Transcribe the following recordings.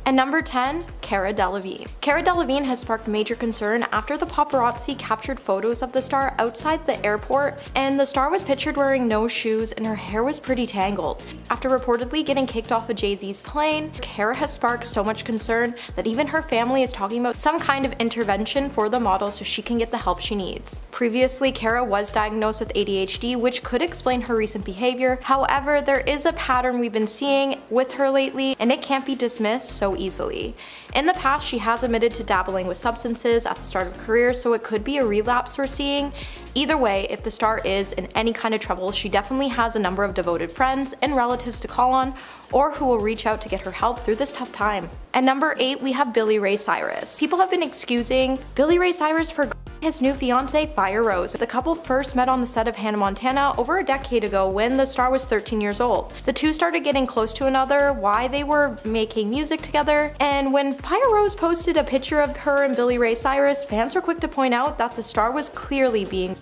And number 10, Cara Delevingne. Cara Delevingne has sparked major concern after the paparazzi captured photos of the star outside the airport, and the star was pictured wearing no shoes and her hair was pretty tangled. After reportedly getting kicked off of Jay-Z's plane, Cara has sparked so much concern that even her family is talking about some kind of intervention for the model so she can get the help she needs. Previously, Cara was diagnosed with ADHD, which could explain her recent behavior. However, there is a pattern we've been seeing with her lately, and it can't be dismissed so easily. In the past, she has admitted to dabbling with substances at the start of her career, so it could be a relapse we're seeing. Either way, if the star is in any kind of trouble, she definitely has a number of devoted friends and relatives to call on, or who will reach out to get her help through this tough time. At number 8, we have Billy Ray Cyrus. People have been excusing Billy Ray Cyrus for his new fiancée, Fire Rose. The couple first met on the set of Hannah Montana over a decade ago when the star was 13 years old. The two started getting close to another while they were making music together, and when Fire Rose posted a picture of her and Billy Ray Cyrus, fans were quick to point out that the star was clearly being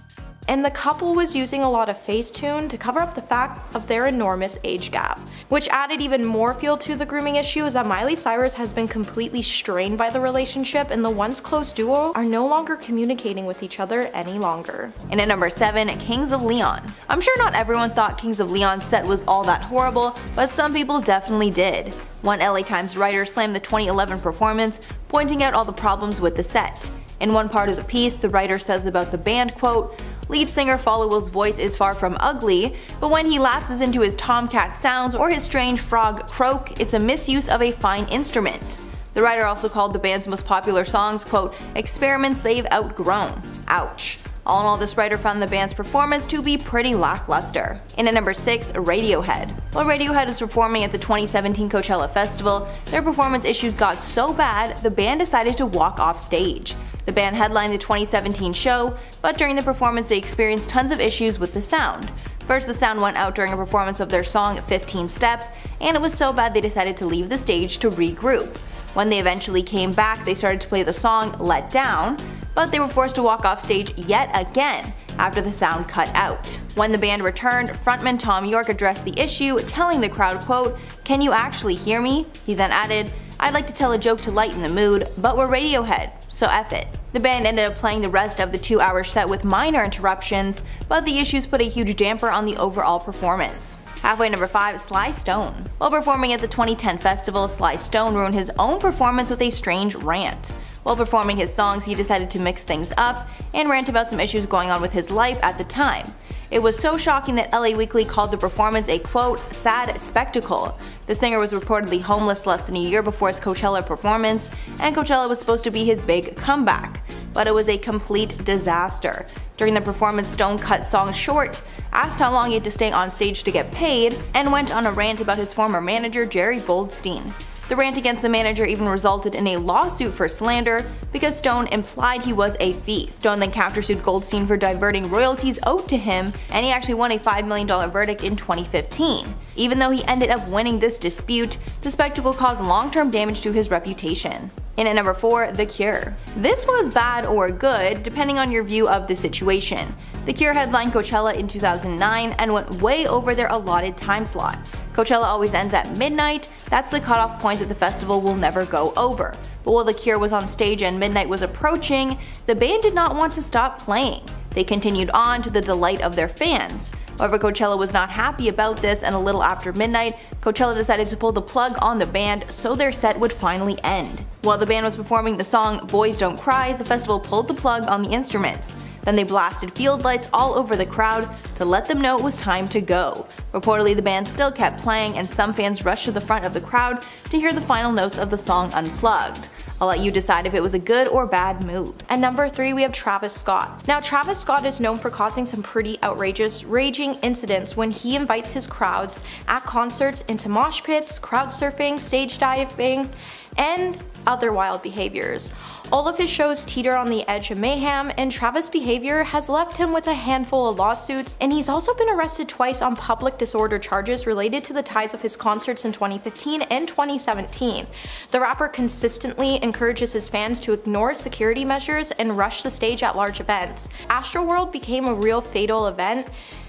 and the couple was using a lot of Facetune to cover up the fact of their enormous age gap. Which added even more fuel to the grooming issue is that Miley Cyrus has been completely strained by the relationship, and the once close duo are no longer communicating with each other any longer. And at number 7, Kings of Leon. I'm sure not everyone thought Kings of Leon's set was all that horrible, but some people definitely did. One LA Times writer slammed the 2011 performance, pointing out all the problems with the set. In one part of the piece, the writer says about the band, quote, "Lead singer Followill's voice is far from ugly, but when he lapses into his tomcat sounds or his strange frog croak, it's a misuse of a fine instrument." The writer also called the band's most popular songs, quote, "experiments they've outgrown." Ouch. All in all, this writer found the band's performance to be pretty lackluster. And at number 6, Radiohead. While Radiohead was performing at the 2017 Coachella Festival, their performance issues got so bad, the band decided to walk off stage. The band headlined the 2017 show, but during the performance they experienced tons of issues with the sound. First, the sound went out during a performance of their song 15 Step, and it was so bad they decided to leave the stage to regroup. When they eventually came back, they started to play the song Let Down, but they were forced to walk off stage yet again after the sound cut out. When the band returned, frontman Tom York addressed the issue, telling the crowd, quote, "Can you actually hear me?" He then added, "I'd like to tell a joke to lighten the mood, but we're Radiohead, so F it." The band ended up playing the rest of the 2-hour set with minor interruptions, but the issues put a huge damper on the overall performance. Halfway number 5, Sly Stone. While performing at the 2010 festival, Sly Stone ruined his own performance with a strange rant. While performing his songs, he decided to mix things up and rant about some issues going on with his life at the time. It was so shocking that LA Weekly called the performance a, quote, "sad spectacle." The singer was reportedly homeless less than a year before his Coachella performance, and Coachella was supposed to be his big comeback. But it was a complete disaster. During the performance, Stone cut songs short, asked how long he had to stay on stage to get paid, and went on a rant about his former manager, Jerry Goldstein. The rant against the manager even resulted in a lawsuit for slander because Stone implied he was a thief. Stone then countersued Goldstein for diverting royalties owed to him, and he actually won a $5 million verdict in 2015. Even though he ended up winning this dispute, the spectacle caused long-term damage to his reputation. And at number 4, The Cure. This was bad or good, depending on your view of the situation. The Cure headlined Coachella in 2009 and went way over their allotted time slot. Coachella always ends at midnight, that's the cutoff point that the festival will never go over. But while The Cure was on stage and midnight was approaching, the band did not want to stop playing. They continued on to the delight of their fans. However, Coachella was not happy about this, and a little after midnight, Coachella decided to pull the plug on the band so their set would finally end. While the band was performing the song Boys Don't Cry, the festival pulled the plug on the instruments. Then they blasted field lights all over the crowd to let them know it was time to go. Reportedly, the band still kept playing, and some fans rushed to the front of the crowd to hear the final notes of the song unplugged. I'll let you decide if it was a good or bad move. At number 3, we have Travis Scott. Now, Travis Scott is known for causing some pretty outrageous, raging incidents when he invites his crowds at concerts into mosh pits, crowd surfing, stage diving, and other wild behaviors. All of his shows teeter on the edge of mayhem, and Travis' behavior has left him with a handful of lawsuits, and he's also been arrested twice on public disorder charges related to the ties of his concerts in 2015 and 2017. The rapper consistently encourages his fans to ignore security measures and rush the stage at large events. Astroworld became a real fatal event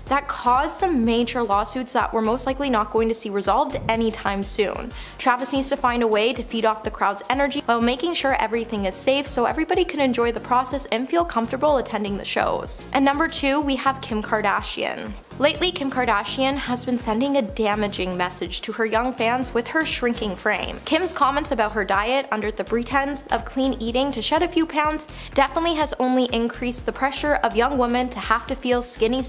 that caused some major lawsuits that we're most likely not going to see resolved anytime soon. Travis needs to find a way to feed off the crowd's energy while making sure everything is safe so everybody can enjoy the process and feel comfortable attending the shows. And number 2, we have Kim Kardashian. Lately, Kim Kardashian has been sending a damaging message to her young fans with her shrinking frame. Kim's comments about her diet under the pretense of clean eating to shed a few pounds definitely has only increased the pressure of young women to have to feel skinny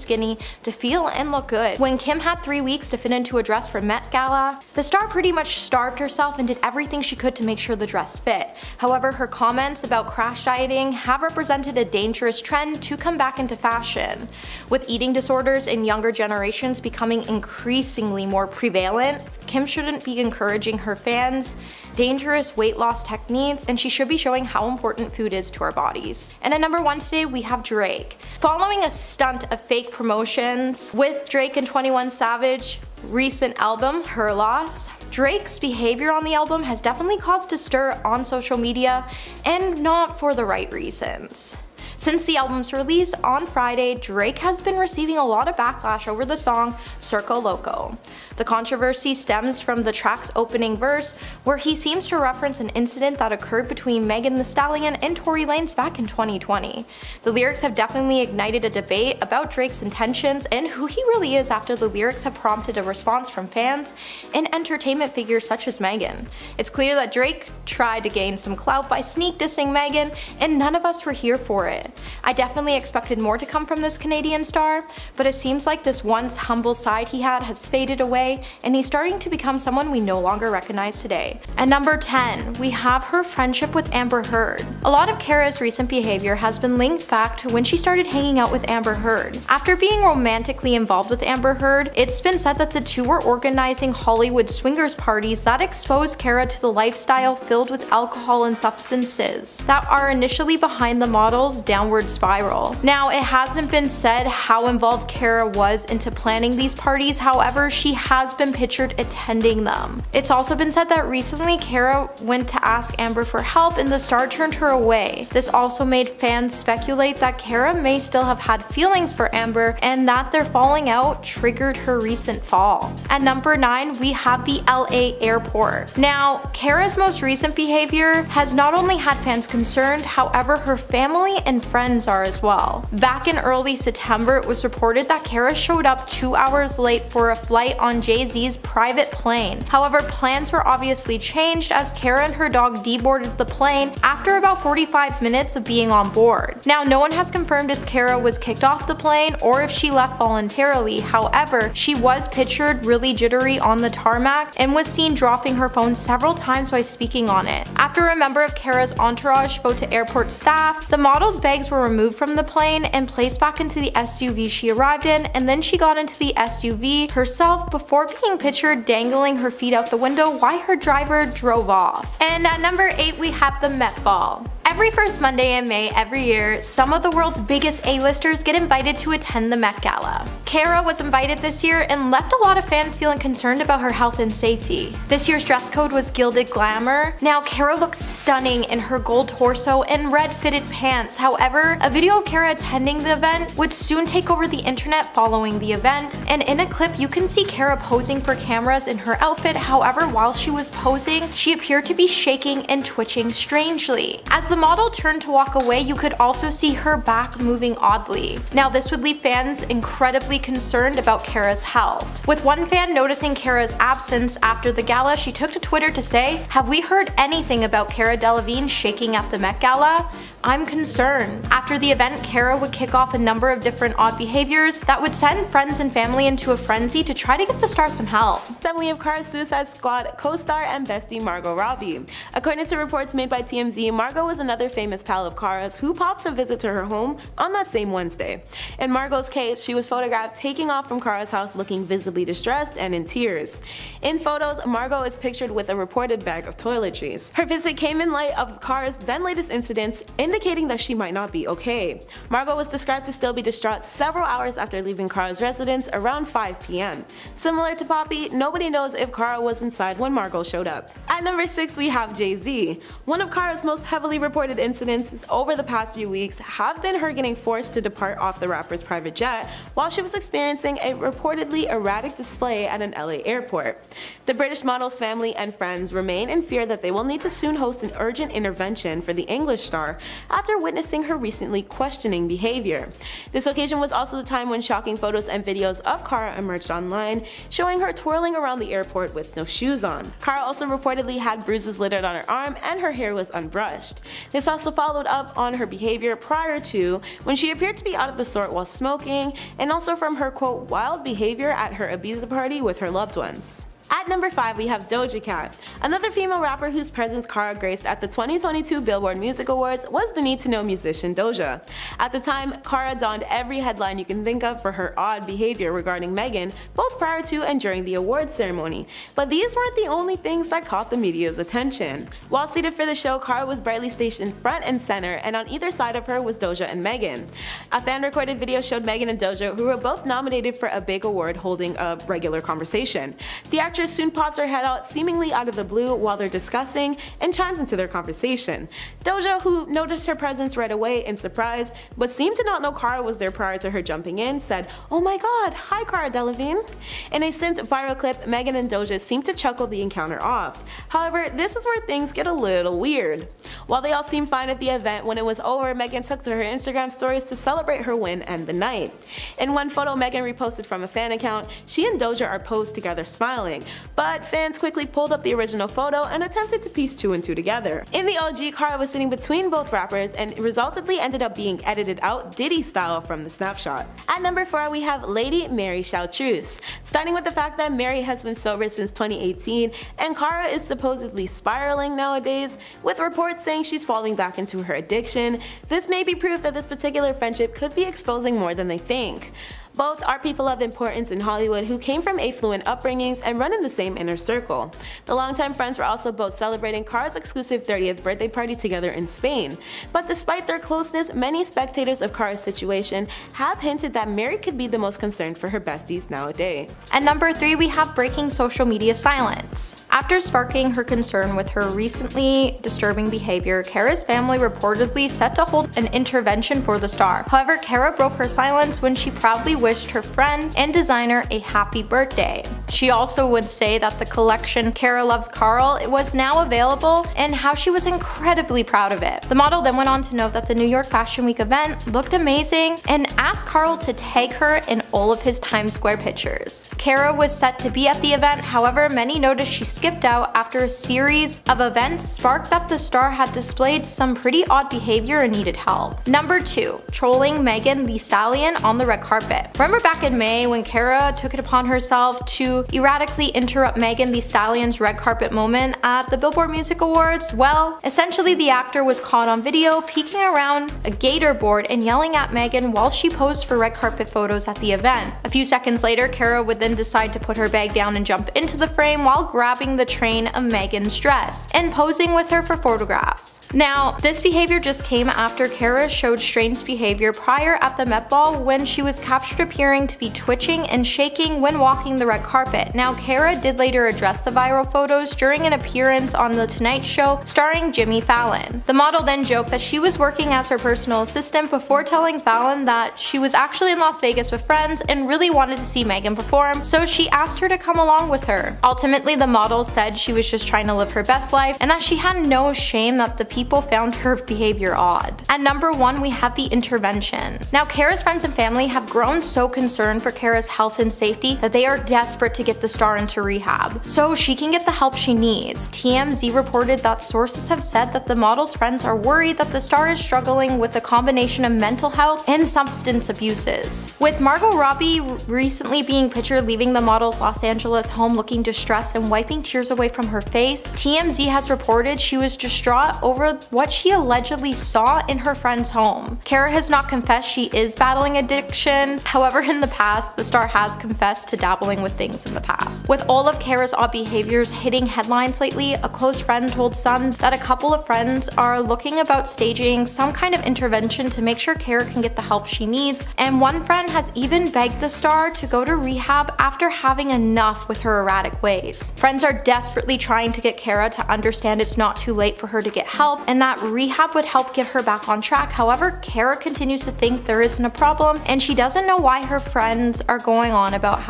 to feel and look good. When Kim had 3 weeks to fit into a dress for Met Gala, the star pretty much starved herself and did everything she could to make sure the dress fit. However, her comments about crash dieting have represented a dangerous trend to come back into fashion. With eating disorders in younger generations becoming increasingly more prevalent, Kim shouldn't be encouraging her fans dangerous weight loss techniques, and she should be showing how important food is to our bodies. And at number 1 today, we have Drake. Following a stunt of fake promotions with Drake and 21 Savage recent album, Her Loss, Drake's behavior on the album has definitely caused a stir on social media, and not for the right reasons. Since the album's release on Friday, Drake has been receiving a lot of backlash over the song Circo Loco. The controversy stems from the track's opening verse, where he seems to reference an incident that occurred between Megan Thee Stallion and Tory Lanez back in 2020. The lyrics have definitely ignited a debate about Drake's intentions and who he really is after the lyrics have prompted a response from fans and entertainment figures such as Megan. It's clear that Drake tried to gain some clout by sneak dissing Megan, and none of us were here for it. I definitely expected more to come from this Canadian star, but it seems like this once humble side he had has faded away, and he's starting to become someone we no longer recognize today. At number 10, we have her friendship with Amber Heard. A lot of Kara's recent behavior has been linked back to when she started hanging out with Amber Heard. After being romantically involved with Amber Heard, it's been said that the two were organizing Hollywood swingers parties that exposed Kara to the lifestyle filled with alcohol and substances that are initially behind the model's downward spiral. Now, it hasn't been said how involved Kara was into planning these parties, however, she has been pictured attending them. It's also been said that recently Kara went to ask Amber for help and the star turned her away. This also made fans speculate that Kara may still have had feelings for Amber and that their falling out triggered her recent fall. At number 9, we have the LA airport. Now, Kara's most recent behavior has not only had fans concerned, however, her family and friends are as well. Back in early September, it was reported that Kara showed up 2 hours late for a flight on Jay-Z's private plane. However, plans were obviously changed as Kara and her dog deboarded the plane after about 45 minutes of being on board. Now, no one has confirmed if Kara was kicked off the plane or if she left voluntarily. However, she was pictured really jittery on the tarmac and was seen dropping her phone several times while speaking on it. After a member of Kara's entourage spoke to airport staff, the model's bags were removed from the plane and placed back into the SUV she arrived in, and then she got into the SUV herself before being pictured dangling her feet out the window while her driver drove off. And at number 8, we have the Met Ball. Every first Monday in May every year, some of the world's biggest A-listers get invited to attend the Met Gala. Kara was invited this year and left a lot of fans feeling concerned about her health and safety. This year's dress code was gilded glamour. Now, Kara looks stunning in her gold torso and red fitted pants. However, a video of Kara attending the event would soon take over the internet following the event, and in a clip you can see Kara posing for cameras in her outfit. However, while she was posing, she appeared to be shaking and twitching strangely. As the model turned to walk away, you could also see her back moving oddly. Now, this would leave fans incredibly concerned about Kara's health. With one fan noticing Kara's absence after the gala, she took to Twitter to say, "Have we heard anything about Cara Delevingne shaking at the Met Gala? I'm concerned." After the event, Kara would kick off a number of different odd behaviors that would send friends and family into a frenzy to try to get the star some help. Then we have Kara's Suicide Squad co-star and bestie Margot Robbie. According to reports made by TMZ, Margot was another famous pal of Kara's who popped a visit to her home on that same Wednesday. In Margot's case, she was photographed taking off from Kara's house looking visibly distressed and in tears. In photos, Margot is pictured with a reported bag of toiletries. Her visit came in light of Kara's then latest incidents, indicating that she might not be okay. Margot was described to still be distraught several hours after leaving Kara's residence around 5 p.m. Similar to Poppy, nobody knows if Kara was inside when Margot showed up. At number 6, we have Jay-Z. One of Kara's most heavily reported reported incidents over the past few weeks have been her getting forced to depart off the rapper's private jet while she was experiencing a reportedly erratic display at an LA airport. The British model's family and friends remain in fear that they will need to soon host an urgent intervention for the English star after witnessing her recently questioning behavior. This occasion was also the time when shocking photos and videos of Cara emerged online, showing her twirling around the airport with no shoes on. Cara also reportedly had bruises littered on her arm and her hair was unbrushed. This also followed up on her behavior prior to, when she appeared to be out of the sort while smoking, and also from her quote wild behavior at her Ibiza party with her loved ones. At number 5 we have Doja Cat. Another female rapper whose presence Cara graced at the 2022 Billboard Music Awards was the Need to Know musician Doja. At the time, Cara donned every headline you can think of for her odd behavior regarding Megan, both prior to and during the awards ceremony. But these weren't the only things that caught the media's attention. While seated for the show, Cara was brightly stationed front and center, and on either side of her was Doja and Megan. A fan-recorded video showed Megan and Doja, who were both nominated for a big award, holding a regular conversation. The actress soon pops her head out seemingly out of the blue while they're discussing and chimes into their conversation. Doja, who noticed her presence right away in surprise but seemed to not know Cara was there prior to her jumping in, said, "Oh my god, hi Cara Delevingne." In a since viral clip, Megan and Doja seem to chuckle the encounter off. However, this is where things get a little weird. While they all seemed fine at the event, when it was over, Megan took to her Instagram stories to celebrate her win and the night. In one photo Megan reposted from a fan account, she and Doja are posed together smiling. But fans quickly pulled up the original photo and attempted to piece 2 and 2 together. In the OG, Cara was sitting between both rappers and resultantly ended up being edited out Diddy style from the snapshot. At number 4 we have Lady Mary Chartreuse. Starting with the fact that Mary has been sober since 2018 and Cara is supposedly spiraling nowadays, with reports saying she's falling back into her addiction. This may be proof that this particular friendship could be exposing more than they think. Both are people of importance in Hollywood who came from affluent upbringings and run in the same inner circle. The longtime friends were also both celebrating Cara's exclusive 30th birthday party together in Spain. But despite their closeness, many spectators of Cara's situation have hinted that Mary could be the most concerned for her besties nowadays. At number 3 we have breaking social media silence. After sparking her concern with her recently disturbing behavior, Cara's family reportedly set to hold an intervention for the star. However, Cara broke her silence when she proudly wished her friend and designer a happy birthday. She also would say that the collection Cara Loves Carl was now available and how she was incredibly proud of it. The model then went on to note that the New York Fashion Week event looked amazing and asked Carl to tag her in all of his Times Square pictures. Cara was set to be at the event, however many noticed she skipped out after a series of events sparked that the star had displayed some pretty odd behavior and needed help. Number 2. Trolling Megan Thee Stallion on the red carpet. Remember back in May when Cara took it upon herself to erratically interrupt Megan Thee Stallion's red carpet moment at the Billboard Music Awards? Well, essentially the actor was caught on video peeking around a gator board and yelling at Megan while she posed for red carpet photos at the event. A few seconds later, Cara would then decide to put her bag down and jump into the frame while grabbing the train of Megan's dress and posing with her for photographs. Now, this behavior just came after Cara showed strange behavior prior at the Met Ball when she was captured appearing to be twitching and shaking when walking the red carpet. Now, Cara did later address the viral photos during an appearance on The Tonight Show starring Jimmy Fallon. The model then joked that she was working as her personal assistant before telling Fallon that she was actually in Las Vegas with friends and really wanted to see Megan perform, so she asked her to come along with her. Ultimately, the model said she was just trying to live her best life and that she had no shame that the people found her behavior odd. At number 1 we have the intervention. Now, Cara's friends and family have grown so concerned for Cara's health and safety that they are desperate to get the star into rehab so she can get the help she needs. TMZ reported that sources have said that the model's friends are worried that the star is struggling with a combination of mental health and substance abuses. With Margot Robbie recently being pictured leaving the model's Los Angeles home looking distressed and wiping tears away from her face, TMZ has reported she was distraught over what she allegedly saw in her friend's home. Cara has not confessed she is battling addiction. However, in the past, the star has confessed to dabbling with things in the past. With all of Cara's odd behaviors hitting headlines lately, a close friend told Sun that a couple of friends are looking about staging some kind of intervention to make sure Cara can get the help she needs, and one friend has even even begged the star to go to rehab after having enough with her erratic ways. Friends are desperately trying to get Cara to understand it's not too late for her to get help and that rehab would help get her back on track. However, Cara continues to think there isn't a problem and she doesn't know why her friends are going on about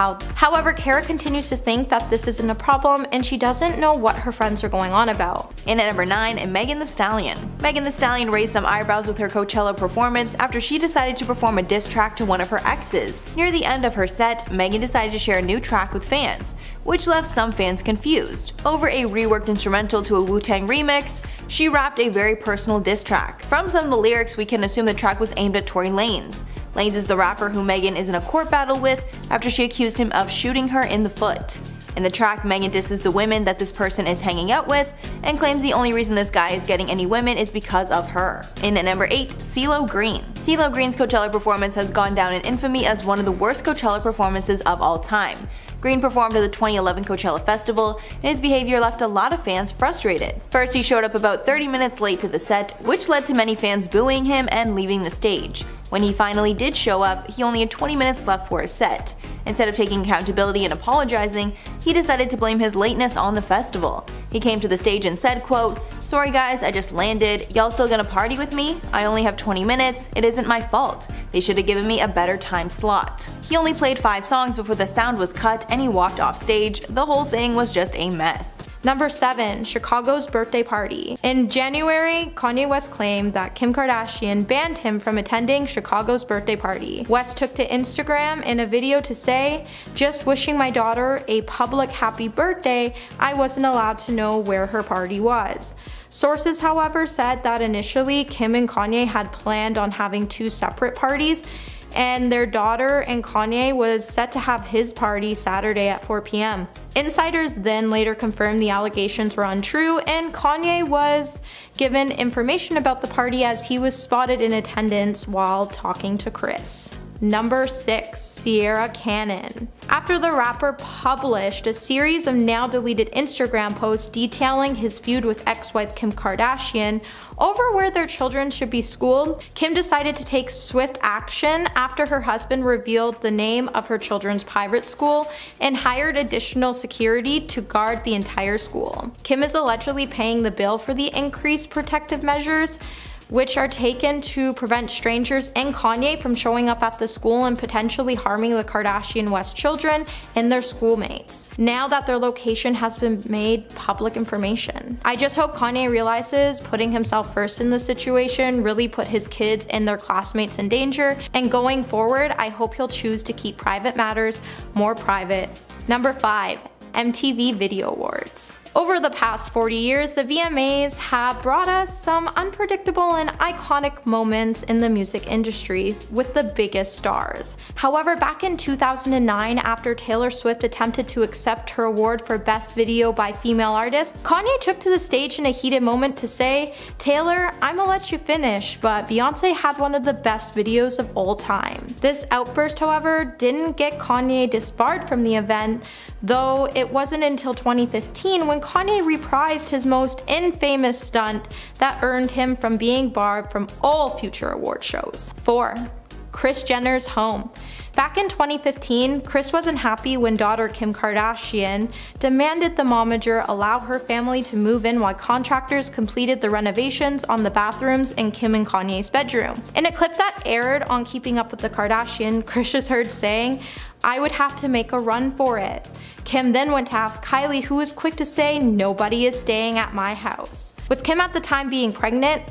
Cara continues to think that this isn't a problem and she doesn't know what her friends are going on about. In at number 9, Megan Thee Stallion. Megan Thee Stallion raised some eyebrows with her Coachella performance after she decided to perform a diss track to one of her exes. Near the end of her set, Megan decided to share a new track with fans, which left some fans confused. Over a reworked instrumental to a Wu-Tang remix, she rapped a very personal diss track. From some of the lyrics, we can assume the track was aimed at Tory Lanez. Lanez is the rapper who Megan is in a court battle with after she accused him of shooting her in the foot. In the track, Megan disses the women that this person is hanging out with and claims the only reason this guy is getting any women is because of her. In at number 8, CeeLo Green. CeeLo Green's Coachella performance has gone down in infamy as one of the worst Coachella performances of all time. Green performed at the 2011 Coachella Festival, and his behavior left a lot of fans frustrated. First, he showed up about 30 minutes late to the set, which led to many fans booing him and leaving the stage. When he finally did show up, he only had 20 minutes left for his set. Instead of taking accountability and apologizing, he decided to blame his lateness on the festival. He came to the stage and said, quote, "Sorry guys, I just landed. Y'all still gonna party with me? I only have 20 minutes. It isn't my fault. They should have given me a better time slot." He only played 5 songs before the sound was cut and he walked off stage. The whole thing was just a mess. Number 7. Chicago's birthday party. In January, Kanye West claimed that Kim Kardashian banned him from attending Chicago's birthday party. West took to Instagram in a video to say, "Just wishing my daughter a public happy birthday. I wasn't allowed to know where her party was." Sources, however, said that initially Kim and Kanye had planned on having 2 separate parties, and their daughter and Kanye was set to have his party Saturday at 4 p.m. Insiders then later confirmed the allegations were untrue and Kanye was given information about the party as he was spotted in attendance while talking to Kris. Number 6. Sierra Cannon. After the rapper published a series of now deleted Instagram posts detailing his feud with ex-wife Kim Kardashian over where their children should be schooled, Kim decided to take swift action after her husband revealed the name of her children's private school and hired additional security to guard the entire school. Kim is allegedly paying the bill for the increased protective measures which are taken to prevent strangers and Kanye from showing up at the school and potentially harming the Kardashian West children and their schoolmates, now that their location has been made public information. I just hope Kanye realizes putting himself first in this situation really put his kids and their classmates in danger, and going forward, I hope he'll choose to keep private matters more private. Number 5. MTV Video Awards. Over the past 40 years, the VMAs have brought us some unpredictable and iconic moments in the music industry with the biggest stars. However, back in 2009, after Taylor Swift attempted to accept her award for Best Video by Female Artist, Kanye took to the stage in a heated moment to say, "Taylor, I'ma let you finish, but Beyonce had one of the best videos of all time." This outburst, however, didn't get Kanye disbarred from the event, though it wasn't until 2015 when Kanye reprised his most infamous stunt that earned him from being barred from all future award shows. 4. Kris Jenner's home. Back in 2015, Kris wasn't happy when daughter Kim Kardashian demanded the momager allow her family to move in while contractors completed the renovations on the bathrooms in Kim and Kanye's bedroom. In a clip that aired on Keeping Up with the Kardashians, Kris is heard saying, "I would have to make a run for it." Kim then went to ask Kylie, who was quick to say, "Nobody is staying at my house." With Kim at the time being pregnant,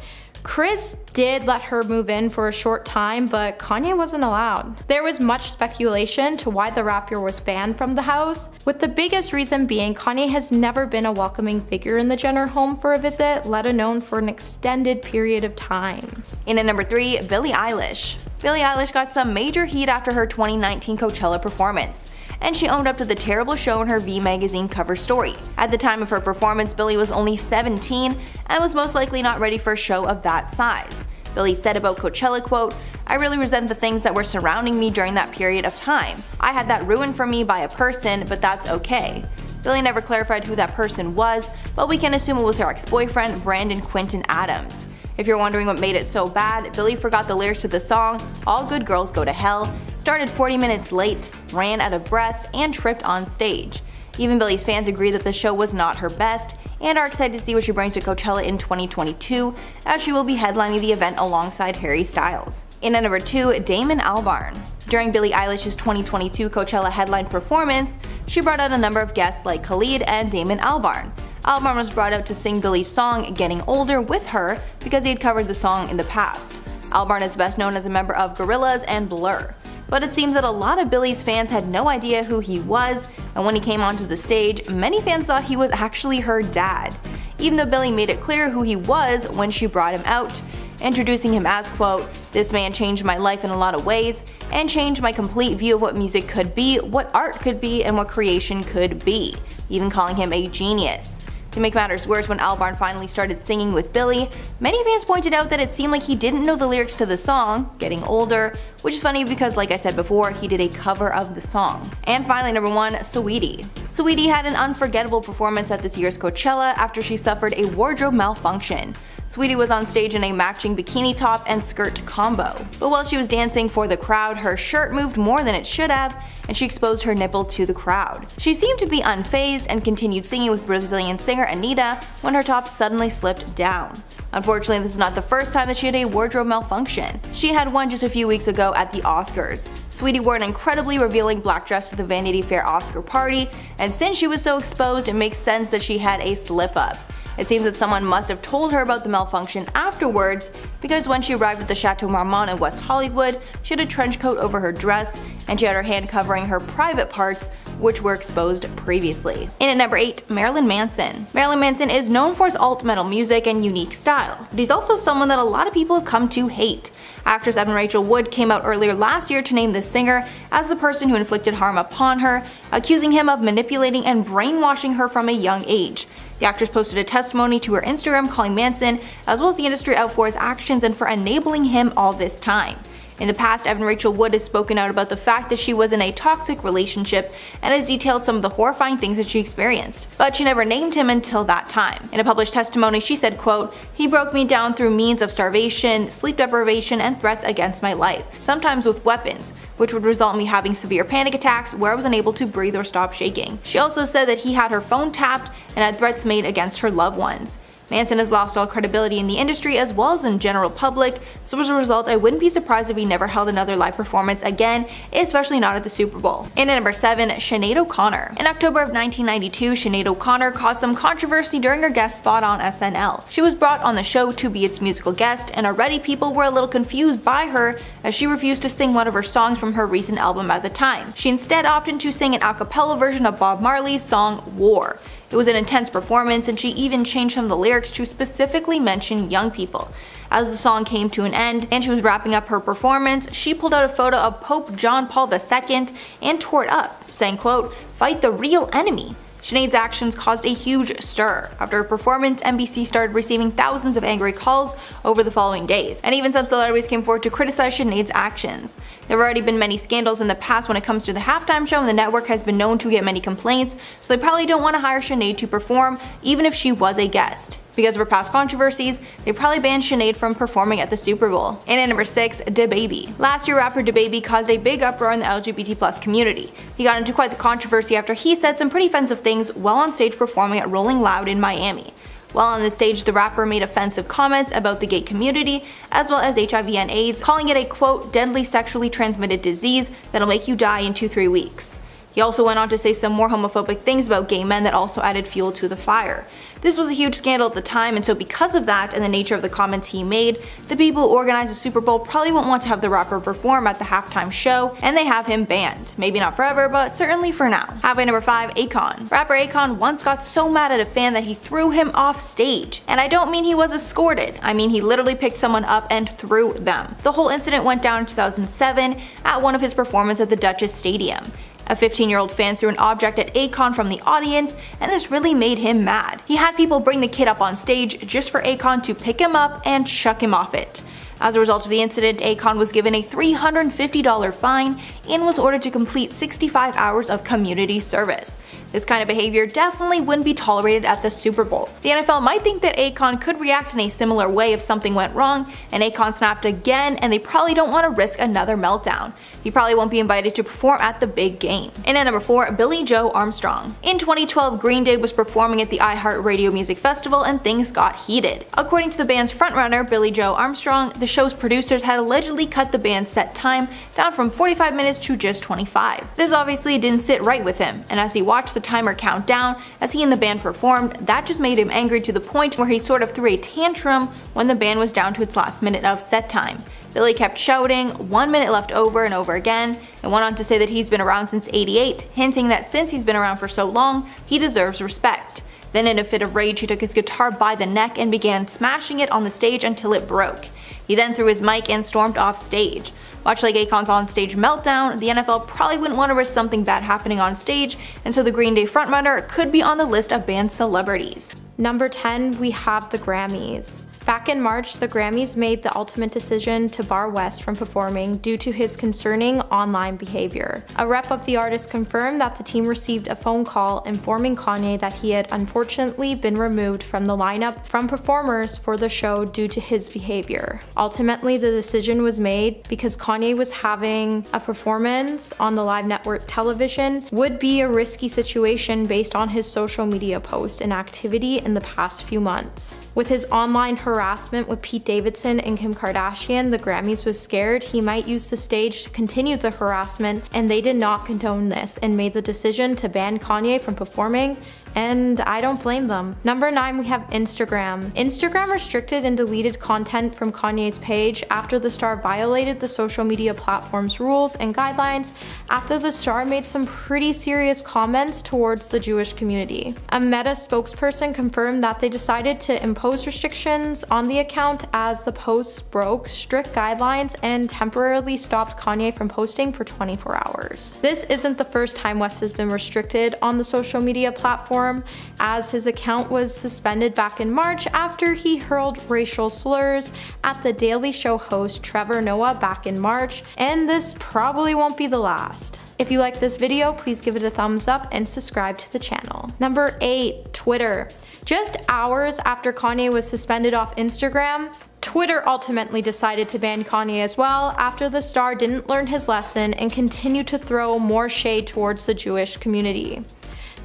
Kris did let her move in for a short time, but Kanye wasn't allowed. There was much speculation to why the rapper was banned from the house, with the biggest reason being Kanye has never been a welcoming figure in the Jenner home for a visit, let alone for an extended period of time. In at number 3, Billie Eilish. Billie Eilish got some major heat after her 2019 Coachella performance, and she owned up to the terrible show in her V magazine cover story. At the time of her performance, Billie was only 17 and was most likely not ready for a show of that size. Billie said about Coachella, quote, "I really resent the things that were surrounding me during that period of time. I had that ruined for me by a person, but that's okay." Billie never clarified who that person was, but we can assume it was her ex-boyfriend, Brandon Quinton Adams. If you're wondering what made it so bad, Billie forgot the lyrics to the song "All Good Girls Go to Hell," started 40 minutes late, ran out of breath, and tripped on stage. Even Billie's fans agree that the show was not her best, and are excited to see what she brings to Coachella in 2022, as she will be headlining the event alongside Harry Styles. In at number 2, Damon Albarn. During Billie Eilish's 2022 Coachella headline performance, she brought out a number of guests like Khalid and Damon Albarn. Albarn was brought out to sing Billie's song Getting Older with her because he had covered the song in the past. Albarn is best known as a member of Gorillaz and Blur. But it seems that a lot of Billie's fans had no idea who he was, and when he came onto the stage, many fans thought he was actually her dad. Even though Billie made it clear who he was when she brought him out, introducing him as, quote, "This man changed my life in a lot of ways, and changed my complete view of what music could be, what art could be, and what creation could be," even calling him a genius. To make matters worse, when Albarn finally started singing with Billie, many fans pointed out that it seemed like he didn't know the lyrics to the song, Getting Older, which is funny because, like I said before, he did a cover of the song. And finally, number 1, Saweetie. Saweetie had an unforgettable performance at this year's Coachella after she suffered a wardrobe malfunction. Saweetie was on stage in a matching bikini top and skirt combo. But while she was dancing for the crowd, her shirt moved more than it should have, and she exposed her nipple to the crowd. She seemed to be unfazed and continued singing with Brazilian singer Anitta when her top suddenly slipped down. Unfortunately, this is not the first time that she had a wardrobe malfunction. She had one just a few weeks ago at the Oscars. Saweetie wore an incredibly revealing black dress to the Vanity Fair Oscar party, and since she was so exposed, it makes sense that she had a slip-up. It seems that someone must have told her about the malfunction afterwards, because when she arrived at the Chateau Marmont in West Hollywood, she had a trench coat over her dress, and she had her hand covering her private parts, which were exposed previously. In at number 8, Marilyn Manson. Marilyn Manson is known for his alt metal music and unique style, but he's also someone that a lot of people have come to hate. Actress Evan Rachel Wood came out earlier last year to name the singer as the person who inflicted harm upon her, accusing him of manipulating and brainwashing her from a young age. The actress posted a testimony to her Instagram calling Manson, as well as the industry, out for his actions and for enabling him all this time. In the past, Evan Rachel Wood has spoken out about the fact that she was in a toxic relationship and has detailed some of the horrifying things that she experienced, but she never named him until that time. In a published testimony, she said, quote, "He broke me down through means of starvation, sleep deprivation, and threats against my life, sometimes with weapons, which would result in me having severe panic attacks where I was unable to breathe or stop shaking." She also said that he had her phone tapped and had threats made against her loved ones. Manson has lost all credibility in the industry as well as in general public, so as a result I wouldn't be surprised if he never held another live performance again, especially not at the Super Bowl. In at number 7, Sinead O'Connor. In October of 1992, Sinead O'Connor caused some controversy during her guest spot on SNL. She was brought on the show to be its musical guest, and already people were a little confused by her as she refused to sing one of her songs from her recent album at the time. She instead opted to sing an a cappella version of Bob Marley's song War. It was an intense performance, and she even changed some of the lyrics to specifically mention young people. As the song came to an end and she was wrapping up her performance, she pulled out a photo of Pope John Paul II and tore it up, saying, quote, "Fight the real enemy." Sinead's actions caused a huge stir. After her performance, NBC started receiving thousands of angry calls over the following days, and even some celebrities came forward to criticize Sinead's actions. There have already been many scandals in the past when it comes to the halftime show, and the network has been known to get many complaints, so they probably don't want to hire Sinead to perform, even if she was a guest. Because of her past controversies, they probably banned Sinead from performing at the Super Bowl. And at number 6, DaBaby. Last year, rapper DaBaby caused a big uproar in the LGBT+ community. He got into quite the controversy after he said some pretty offensive things while on stage performing at Rolling Loud in Miami. While on the stage, the rapper made offensive comments about the gay community, as well as HIV and AIDS, calling it a, quote, "deadly sexually transmitted disease that'll make you die in 2-3 weeks. He also went on to say some more homophobic things about gay men that also added fuel to the fire. This was a huge scandal at the time, and so because of that and the nature of the comments he made, the people who organized the Super Bowl probably won't want to have the rapper perform at the halftime show, and they have him banned. Maybe not forever, but certainly for now. Halfway number 5, Akon. Rapper Akon once got so mad at a fan that he threw him off stage. And I don't mean he was escorted, I mean he literally picked someone up and threw them. The whole incident went down in 2007 at one of his performances at the Duchess Stadium. A 15-year-old fan threw an object at Akon from the audience, and this really made him mad. He had people bring the kid up on stage just for Akon to pick him up and chuck him off it. As a result of the incident, Akon was given a $350 fine and was ordered to complete 65 hours of community service. This kind of behavior definitely wouldn't be tolerated at the Super Bowl. The NFL might think that Akon could react in a similar way if something went wrong, and Akon snapped again, and they probably don't want to risk another meltdown. He probably won't be invited to perform at the big game. And at number 4, Billie Joe Armstrong. In 2012, Green Day was performing at the iHeartRadio Music Festival and things got heated. According to the band's frontrunner, Billie Joe Armstrong, the show's producers had allegedly cut the band's set time down from 45 minutes to just 25. This obviously didn't sit right with him, and as he watched the timer count down as he and the band performed, that just made him angry to the point where he sort of threw a tantrum when the band was down to its last minute of set time. Billy kept shouting, 1 minute left over and over again, and went on to say that he's been around since '88, hinting that since he's been around for so long, he deserves respect. Then in a fit of rage, he took his guitar by the neck and began smashing it on the stage until it broke. He then threw his mic and stormed off stage. Much like Akon's on-stage meltdown, the NFL probably wouldn't want to risk something bad happening on stage, and so the Green Day frontrunner could be on the list of banned celebrities. Number 10, we have the Grammys. Back in March, the Grammys made the ultimate decision to bar West from performing due to his concerning online behavior. A rep of the artist confirmed that the team received a phone call informing Kanye that he had unfortunately been removed from the lineup from performers for the show due to his behavior. Ultimately, the decision was made because Kanye was having a performance on the live network television would be a risky situation based on his social media post and activity in the past few months. With his online harassment with Pete Davidson and Kim Kardashian, the Grammys was scared he might use the stage to continue the harassment, and they did not condone this and made the decision to ban Kanye from performing, and I don't blame them. Number 9, we have Instagram. Instagram restricted and deleted content from Kanye's page after the star violated the social media platform's rules and guidelines after the star made some pretty serious comments towards the Jewish community. A Meta spokesperson confirmed that they decided to impose restrictions on the account as the posts broke strict guidelines and temporarily stopped Kanye from posting for 24 hours. This isn't the first time West has been restricted on the social media platform, as his account was suspended back in March after he hurled racial slurs at the Daily Show host Trevor Noah back in March, and this probably won't be the last. If you like this video, please give it a thumbs up and subscribe to the channel. Number 8, Twitter. Just hours after Kanye was suspended off Instagram, Twitter ultimately decided to ban Kanye as well after the star didn't learn his lesson and continued to throw more shade towards the Jewish community.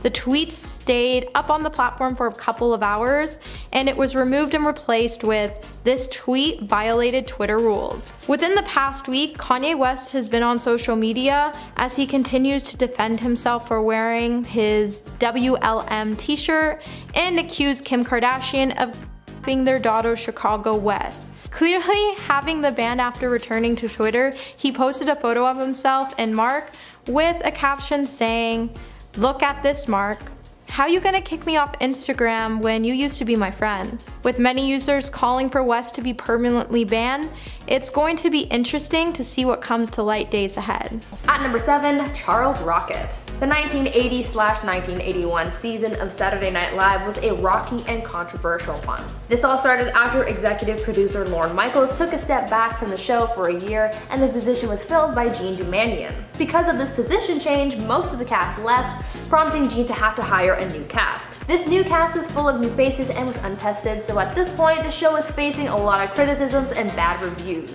The tweets stayed up on the platform for a couple of hours, and it was removed and replaced with, "This tweet violated Twitter rules." Within the past week, Kanye West has been on social media as he continues to defend himself for wearing his WLM t-shirt and accused Kim Kardashian of being their daughter Chicago West. Clearly having the ban after returning to Twitter, he posted a photo of himself and Mark with a caption saying, "Look at this, Mark. How you gonna kick me off Instagram when you used to be my friend?" With many users calling for West to be permanently banned, it's going to be interesting to see what comes to light days ahead. At number 7, Charles Rocket. The 1980/1981 season of Saturday Night Live was a rocky and controversial one. This all started after executive producer Lorne Michaels took a step back from the show for a year and the position was filled by Gene Dumanian. Because of this position change, most of the cast left, prompting Gene to have to hire a new cast. This new cast was full of new faces and was untested, so at this point the show was facing a lot of criticisms and bad reviews.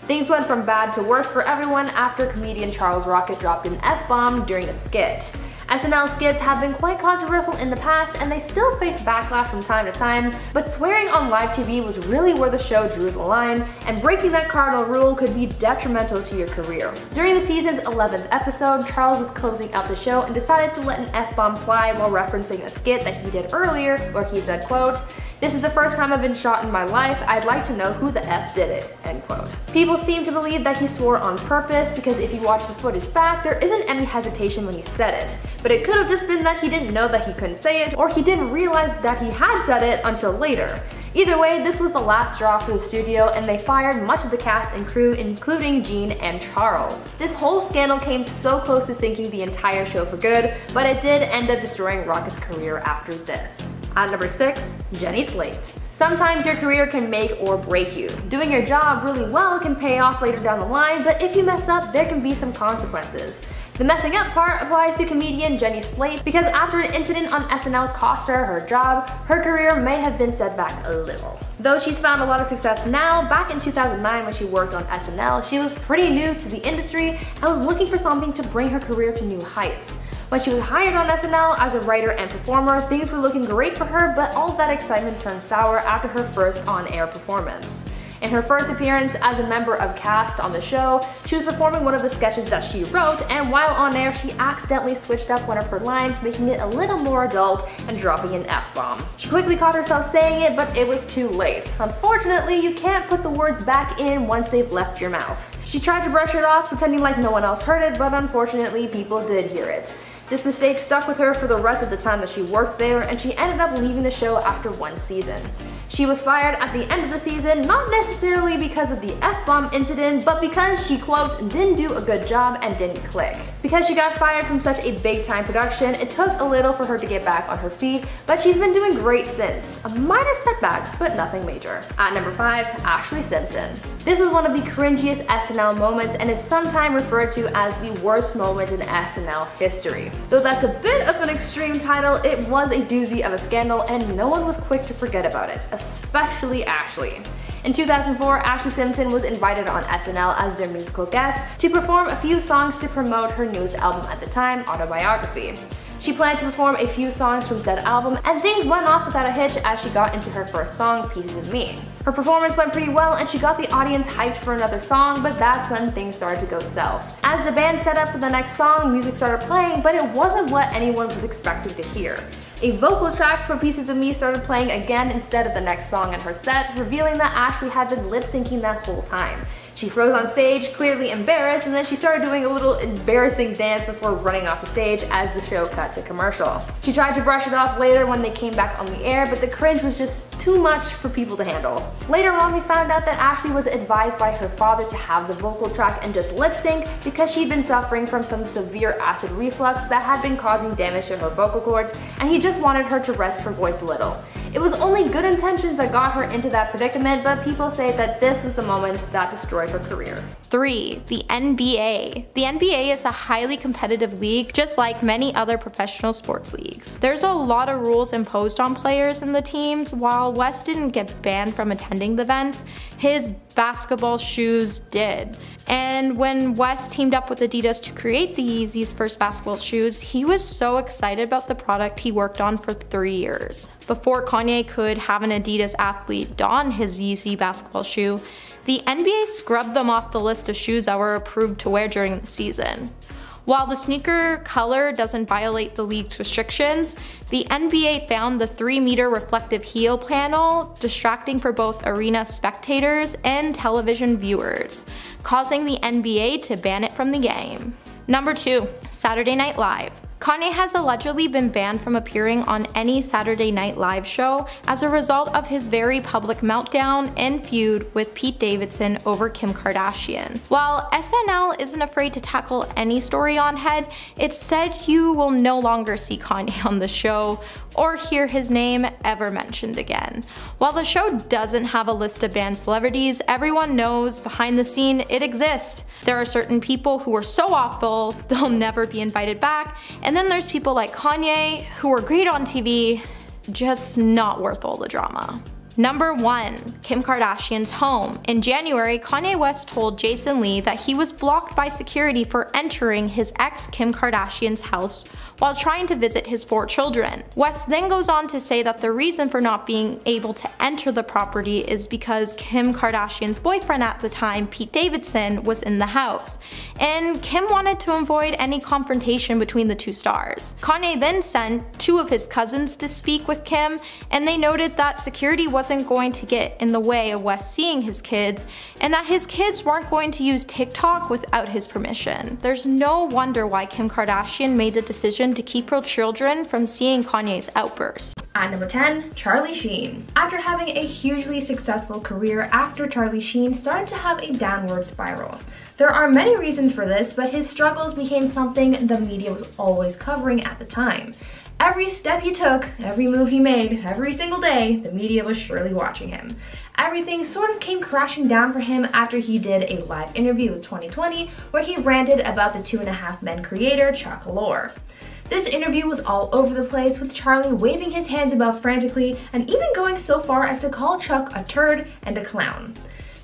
Things went from bad to worse for everyone after comedian Charles Rocket dropped an F-bomb during a skit. SNL skits have been quite controversial in the past and they still face backlash from time to time, but swearing on live TV was really where the show drew the line, and breaking that cardinal rule could be detrimental to your career. During the season's 11th episode, Charles was closing out the show and decided to let an F-bomb fly while referencing a skit that he did earlier where he said, quote, "This is the first time I've been shot in my life. I'd like to know who the F did it," end quote. People seem to believe that he swore on purpose because if you watch the footage back, there isn't any hesitation when he said it. But it could have just been that he didn't know that he couldn't say it, or he didn't realize that he had said it until later. Either way, this was the last straw for the studio and they fired much of the cast and crew, including Gene and Charles. This whole scandal came so close to sinking the entire show for good, but it did end up destroying Rocket's career after this. At number 6, Jenny Slate. Sometimes your career can make or break you. Doing your job really well can pay off later down the line, but if you mess up, there can be some consequences. The messing up part applies to comedian Jenny Slate because after an incident on SNL cost her job, her career may have been set back a little. Though she's found a lot of success now, back in 2009 when she worked on SNL, she was pretty new to the industry and was looking for something to bring her career to new heights. When she was hired on SNL as a writer and performer, things were looking great for her, but all that excitement turned sour after her first on-air performance. In her first appearance as a member of cast on the show, she was performing one of the sketches that she wrote, and while on air she accidentally switched up one of her lines, making it a little more adult and dropping an F-bomb. She quickly caught herself saying it, but it was too late. Unfortunately, you can't put the words back in once they've left your mouth. She tried to brush it off, pretending like no one else heard it, but unfortunately people did hear it. This mistake stuck with her for the rest of the time that she worked there, and she ended up leaving the show after one season. She was fired at the end of the season, not necessarily because of the F-bomb incident, but because she, quote, didn't do a good job and didn't click. Because she got fired from such a big-time production, it took a little for her to get back on her feet, but she's been doing great since. A minor setback, but nothing major. At number 5, Ashlee Simpson. This is one of the cringiest SNL moments and is sometimes referred to as the worst moment in SNL history. Though that's a bit of an extreme title, it was a doozy of a scandal and no one was quick to forget about it, especially Ashlee. In 2004, Ashlee Simpson was invited on SNL as their musical guest to perform a few songs to promote her newest album at the time, Autobiography. She planned to perform a few songs from said album, and things went off without a hitch as she got into her first song, Pieces of Me. Her performance went pretty well and she got the audience hyped for another song, but that's when things started to go south. As the band set up for the next song, music started playing, but it wasn't what anyone was expecting to hear. A vocal track for Pieces of Me started playing again instead of the next song in her set, revealing that Ashlee had been lip-syncing that whole time. She froze on stage, clearly embarrassed, and then she started doing a little embarrassing dance before running off the stage as the show cut to commercial. She tried to brush it off later when they came back on the air, but the cringe was just too much for people to handle. Later on, we found out that Ashlee was advised by her father to have the vocal track and just lip sync because she'd been suffering from some severe acid reflux that had been causing damage to her vocal cords, and he just wanted her to rest her voice a little. It was only good intentions that got her into that predicament, but people say that this was the moment that destroyed her career. 3. The NBA. The NBA is a highly competitive league, just like many other professional sports leagues. There's a lot of rules imposed on players and the teams. While West didn't get banned from attending the events, his basketball shoes did. And when West teamed up with Adidas to create the Yeezy's first basketball shoes, he was so excited about the product he worked on for 3 years. Before Kanye could have an Adidas athlete don his Yeezy basketball shoe, the NBA scrubbed them off the list of shoes that were approved to wear during the season. While the sneaker color doesn't violate the league's restrictions, the NBA found the 3-meter reflective heel panel distracting for both arena spectators and television viewers, causing the NBA to ban it from the game. Number 2. Saturday Night Live. Kanye has allegedly been banned from appearing on any Saturday Night Live show as a result of his very public meltdown and feud with Pete Davidson over Kim Kardashian. While SNL isn't afraid to tackle any story on head, it's said you will no longer see Kanye on the show or hear his name ever mentioned again. While the show doesn't have a list of banned celebrities, everyone knows behind the scene it exists. There are certain people who are so awful they'll never be invited back, and then there's people like Kanye who are great on TV, just not worth all the drama. Number 1. Kim Kardashian's home. In January, Kanye West told Jason Lee that he was blocked by security for entering his ex Kim Kardashian's house while trying to visit his 4 children. West then goes on to say that the reason for not being able to enter the property is because Kim Kardashian's boyfriend at the time, Pete Davidson, was in the house, and Kim wanted to avoid any confrontation between the 2 stars. Kanye then sent 2 of his cousins to speak with Kim, and they noted that security wasn't going to get in the way of West seeing his kids, and that his kids weren't going to use TikTok without his permission. There's no wonder why Kim Kardashian made the decision to keep her children from seeing Kanye's outburst. At number 10, Charlie Sheen. After having a hugely successful career, actor Charlie Sheen started to have a downward spiral. There are many reasons for this, but his struggles became something the media was always covering at the time. Every step he took, every move he made, every single day, the media was surely watching him. Everything sort of came crashing down for him after he did a live interview with 2020 where he ranted about the 2.5 Men creator Chuck Lorre. This interview was all over the place, with Charlie waving his hands about frantically and even going so far as to call Chuck a turd and a clown.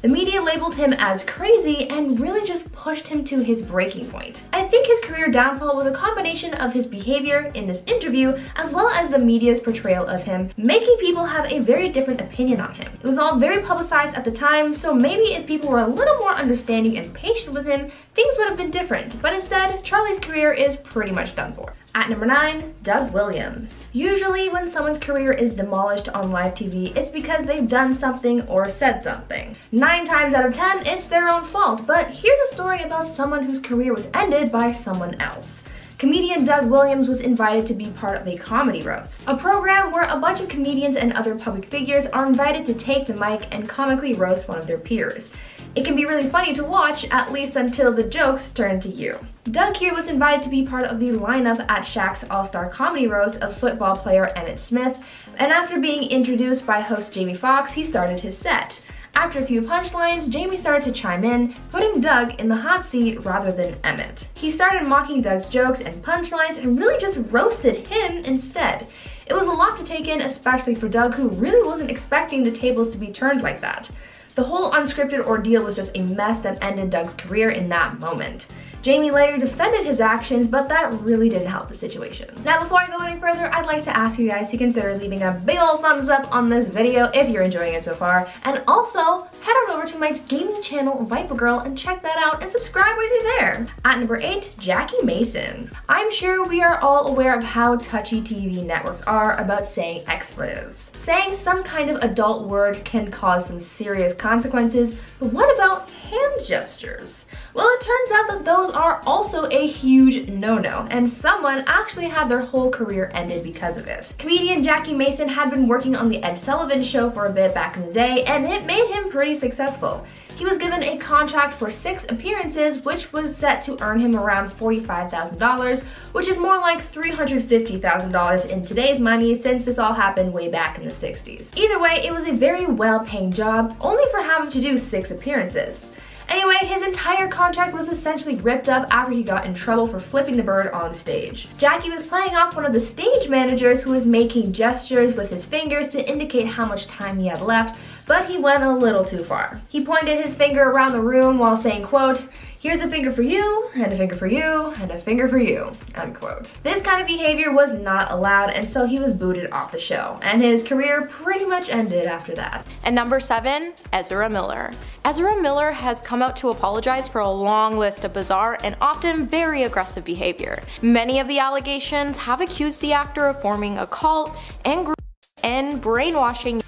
The media labeled him as crazy and really just pushed him to his breaking point. I think his career downfall was a combination of his behavior in this interview as well as the media's portrayal of him, making people have a very different opinion on him. It was all very publicized at the time, so maybe if people were a little more understanding and patient with him, things would have been different. But instead, Charlie's career is pretty much done for. At number 9, Doug Williams. Usually when someone's career is demolished on live TV, it's because they've done something or said something. 9 times out of 10, it's their own fault, but here's a story about someone whose career was ended by someone else. Comedian Doug Williams was invited to be part of a comedy roast, a program where a bunch of comedians and other public figures are invited to take the mic and comically roast one of their peers. It can be really funny to watch, at least until the jokes turn to you. Doug here was invited to be part of the lineup at Shaq's All-Star Comedy Roast of football player Emmitt Smith, and after being introduced by host Jamie Foxx, he started his set. After a few punchlines, Jamie started to chime in, putting Doug in the hot seat rather than Emmitt. He started mocking Doug's jokes and punchlines and really just roasted him instead. It was a lot to take in, especially for Doug, who really wasn't expecting the tables to be turned like that. The whole unscripted ordeal was just a mess that ended Doug's career in that moment. Jamie later defended his actions, but that really didn't help the situation. Now before I go any further, I'd like to ask you guys to consider leaving a big old thumbs up on this video if you're enjoying it so far, and also head on over to my gaming channel Viper Girl and check that out and subscribe while you're there. At number 8, Jackie Mason. I'm sure we are all aware of how touchy TV networks are about saying expletives. Saying some kind of adult word can cause some serious consequences, but what about hand gestures? Well, it turns out that those are also a huge no-no, and someone actually had their whole career ended because of it. Comedian Jackie Mason had been working on the Ed Sullivan Show for a bit back in the day, and it made him pretty successful. He was given a contract for 6 appearances, which was set to earn him around $45,000, which is more like $350,000 in today's money since this all happened way back in the 60s. Either way, it was a very well-paying job, only for having to do 6 appearances. Anyway, his entire contract was essentially ripped up after he got in trouble for flipping the bird on stage. Jackie was playing off one of the stage managers who was making gestures with his fingers to indicate how much time he had left, but he went a little too far. He pointed his finger around the room while saying, quote, "Here's a finger for you, and a finger for you, and a finger for you," unquote. This kind of behavior was not allowed, and so he was booted off the show, and his career pretty much ended after that. And number 7, Ezra Miller. Ezra Miller has come out to apologize for a long list of bizarre and often very aggressive behavior. Many of the allegations have accused the actor of forming a cult and brainwashing.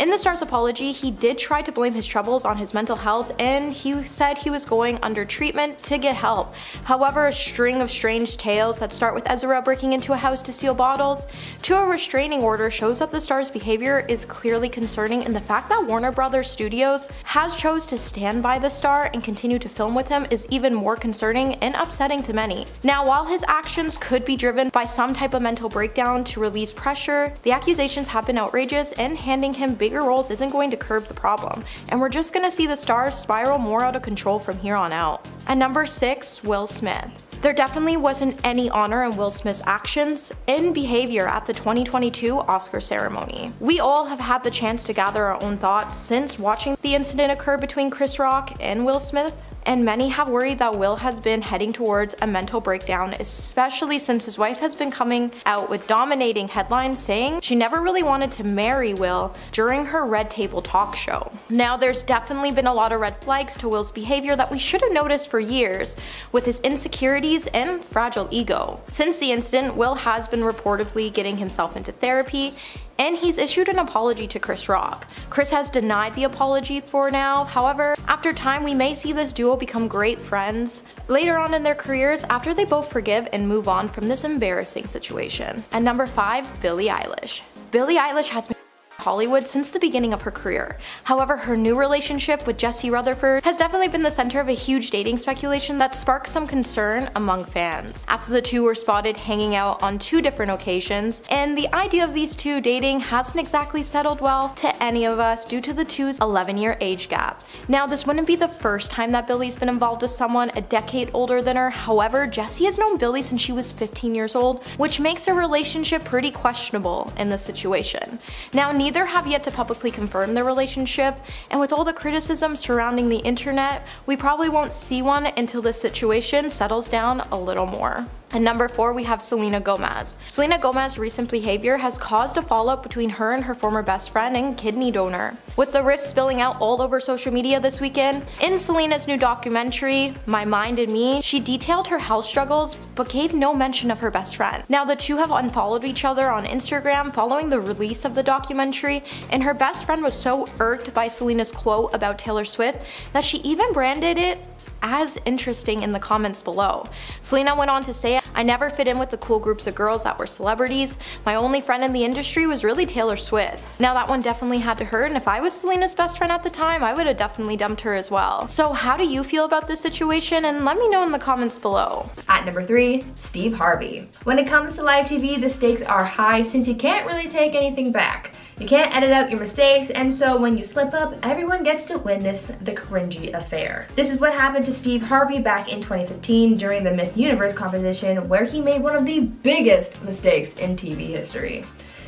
In the star's apology, he did try to blame his troubles on his mental health, and he said he was going under treatment to get help. However, a string of strange tales that start with Ezra breaking into a house to steal bottles to a restraining order shows that the star's behavior is clearly concerning, and the fact that Warner Brothers Studios has chose to stand by the star and continue to film with him is even more concerning and upsetting to many. Now, while his actions could be driven by some type of mental breakdown to release pressure, the accusations have been outrageous, and handing him bigger roles isn't going to curb the problem, and we're just gonna see the stars spiral more out of control from here on out. At number 6, Will Smith. There definitely wasn't any honor in Will Smith's actions and behavior at the 2022 Oscar ceremony. We all have had the chance to gather our own thoughts since watching the incident occur between Chris Rock and Will Smith, and many have worried that Will has been heading towards a mental breakdown, especially since his wife has been coming out with dominating headlines saying she never really wanted to marry Will during her Red Table Talk show. Now, there's definitely been a lot of red flags to Will's behavior that we should have noticed for years, with his insecurities and fragile ego. Since the incident, Will has been reportedly getting himself into therapy, and he's issued an apology to Chris Rock. Chris has denied the apology for now. However, after time, we may see this duo become great friends later on in their careers after they both forgive and move on from this embarrassing situation. At number 5, Billie Eilish. Billie Eilish has been Hollywood since the beginning of her career. However, her new relationship with Jesse Rutherford has definitely been the center of a huge dating speculation that sparked some concern among fans, after the two were spotted hanging out on 2 different occasions, and the idea of these two dating hasn't exactly settled well to any of us due to the two's 11-year age gap. Now, this wouldn't be the first time that Billy's been involved with someone a decade older than her. However, Jesse has known Billy since she was 15 years old, which makes their relationship pretty questionable in this situation. Now, neither have yet to publicly confirm their relationship, and with all the criticism surrounding the internet, we probably won't see one until this situation settles down a little more. At number 4, we have Selena Gomez. Selena Gomez's recent behavior has caused a fallout between her and her former best friend and kidney donor, with the rift spilling out all over social media this weekend. In Selena's new documentary, My Mind and Me, she detailed her health struggles but gave no mention of her best friend. Now, the two have unfollowed each other on Instagram following the release of the documentary, and her best friend was so irked by Selena's quote about Taylor Swift that she even branded it as interesting in the comments below. Selena went on to say, "I never fit in with the cool groups of girls that were celebrities. My only friend in the industry was really Taylor Swift." Now, that one definitely had to hurt, and if I was Selena's best friend at the time, I would have definitely dumped her as well. So how do you feel about this situation? And let me know in the comments below. At number 3, Steve Harvey. When it comes to live TV, the stakes are high since you can't really take anything back. You can't edit out your mistakes, and so when you slip up, everyone gets to witness the cringy affair. This is what happened to Steve Harvey back in 2015 during the Miss Universe competition, where he made one of the biggest mistakes in TV history.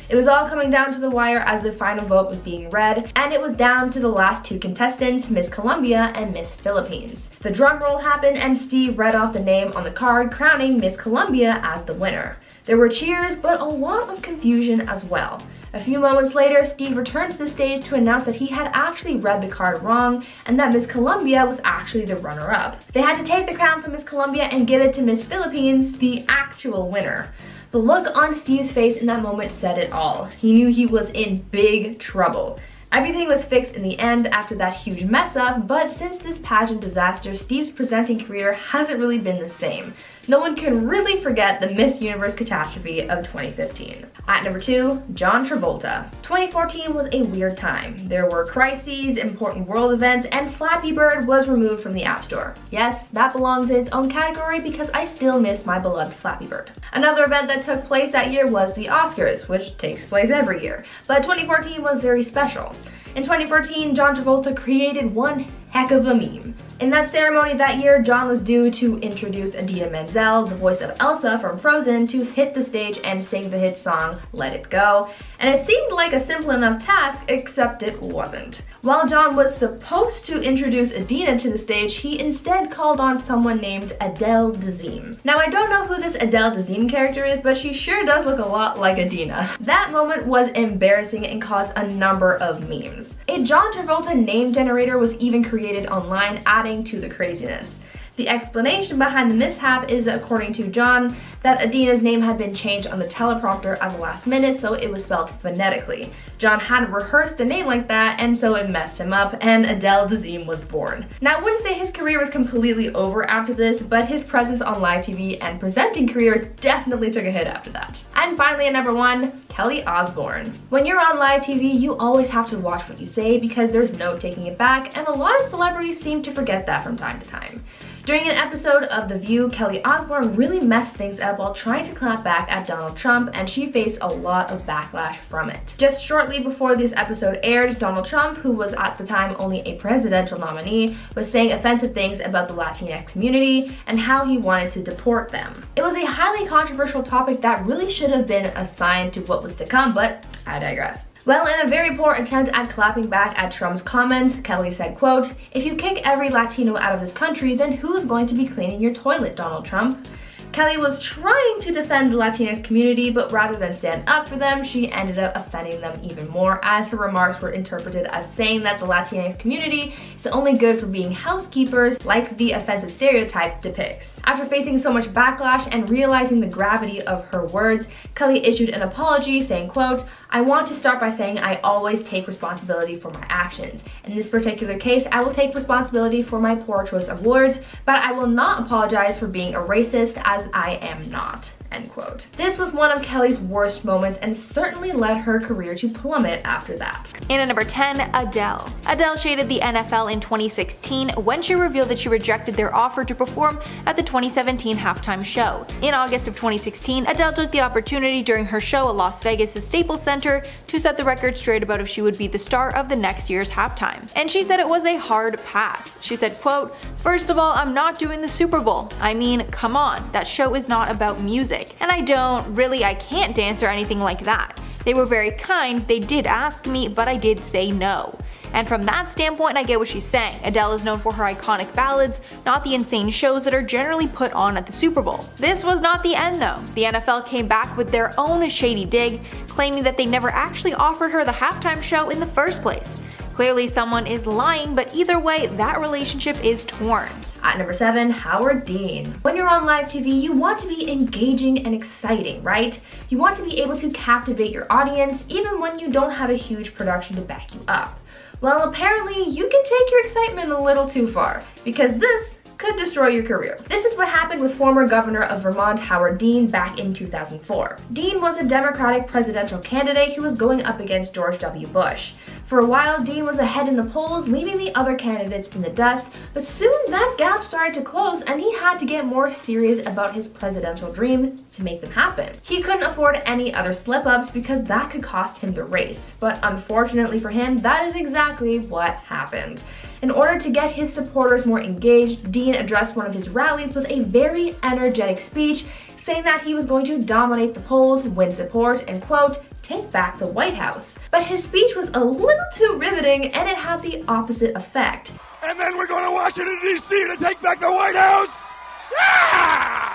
It was all coming down to the wire as the final vote was being read, and it was down to the last 2 contestants, Miss Colombia and Miss Philippines. The drum roll happened and Steve read off the name on the card, crowning Miss Colombia as the winner. There were cheers, but a lot of confusion as well. A few moments later, Steve returned to the stage to announce that he had actually read the card wrong and that Miss Colombia was actually the runner-up. They had to take the crown from Miss Colombia and give it to Miss Philippines, the actual winner. The look on Steve's face in that moment said it all. He knew he was in big trouble. Everything was fixed in the end after that huge mess up, but since this pageant disaster, Steve's presenting career hasn't really been the same. No one can really forget the Miss Universe catastrophe of 2015. At number 2, John Travolta. 2014 was a weird time. There were crises, important world events, and Flappy Bird was removed from the App Store. Yes, that belongs in its own category because I still miss my beloved Flappy Bird. Another event that took place that year was the Oscars, which takes place every year, but 2014 was very special. In 2014, John Travolta created one heck of a meme. In that ceremony that year, John was due to introduce Idina Menzel, the voice of Elsa from Frozen, to hit the stage and sing the hit song Let It Go, and it seemed like a simple enough task, except it wasn't. While John was supposed to introduce Idina to the stage, he instead called on someone named Adele Dazeem. Now, I don't know who this Adele Dazeem character is, but she sure does look a lot like Idina. That moment was embarrassing and caused a number of memes. A John Travolta name generator was even created online, adding to the craziness. The explanation behind the mishap is, according to John, that Idina's name had been changed on the teleprompter at the last minute, so it was spelled phonetically. John hadn't rehearsed a name like that, and so it messed him up, and Adele Dazeem was born. Now, I wouldn't say his career was completely over after this, but his presence on live TV and presenting career definitely took a hit after that. And finally, at number 1, Kelly Osbourne. When you're on live TV, you always have to watch what you say because there's no taking it back, and a lot of celebrities seem to forget that from time to time. During an episode of The View, Kelly Osbourne really messed things up while trying to clap back at Donald Trump, and she faced a lot of backlash from it. Just shortly before this episode aired, Donald Trump, who was at the time only a presidential nominee, was saying offensive things about the Latinx community and how he wanted to deport them. It was a highly controversial topic that really should have been a sign to what was to come, but I digress. Well, in a very poor attempt at clapping back at Trump's comments, Kelly said, quote, "If you kick every Latino out of this country, then who's going to be cleaning your toilet, Donald Trump?" Kelly was trying to defend the Latinx community, but rather than stand up for them, she ended up offending them even more, as her remarks were interpreted as saying that the Latinx community is only good for being housekeepers like the offensive stereotype depicts. After facing so much backlash and realizing the gravity of her words, Kelly issued an apology saying, quote, "I want to start by saying I always take responsibility for my actions. In this particular case, I will take responsibility for my poor choice of words, but I will not apologize for being a racist, as I am not." End quote. This was one of Kelly's worst moments and certainly led her career to plummet after that. And at number 10, Adele. Adele shaded the NFL in 2016 when she revealed that she rejected their offer to perform at the 2017 halftime show. In August of 2016, Adele took the opportunity during her show at Las Vegas' Staples Center to set the record straight about if she would be the star of the next year's halftime. And she said it was a hard pass. She said, quote, "First of all, I'm not doing the Super Bowl. I mean, come on, that show is not about music. And I can't dance or anything like that. They were very kind, they did ask me, but I did say no." And from that standpoint, I get what she's saying. Adele is known for her iconic ballads, not the insane shows that are generally put on at the Super Bowl. This was not the end though. The NFL came back with their own shady dig, claiming that they never actually offered her the halftime show in the first place. Clearly someone is lying, but either way, that relationship is torn. At number 7, Howard Dean. When you're on live TV, you want to be engaging and exciting, right? You want to be able to captivate your audience even when you don't have a huge production to back you up. Well, apparently you can take your excitement a little too far, because this could destroy your career. This is what happened with former governor of Vermont, Howard Dean, back in 2004. Dean was a Democratic presidential candidate who was going up against George W. Bush. For a while, Dean was ahead in the polls, leaving the other candidates in the dust, but soon that gap started to close and he had to get more serious about his presidential dream to make them happen. He couldn't afford any other slip-ups because that could cost him the race, but unfortunately for him, that is exactly what happened. In order to get his supporters more engaged, Dean addressed one of his rallies with a very energetic speech, saying that he was going to dominate the polls, win support, and quote, "take back the White House." But his speech was a little too riveting and it had the opposite effect. "And then we're going to Washington, D.C. to take back the White House!" Yeah!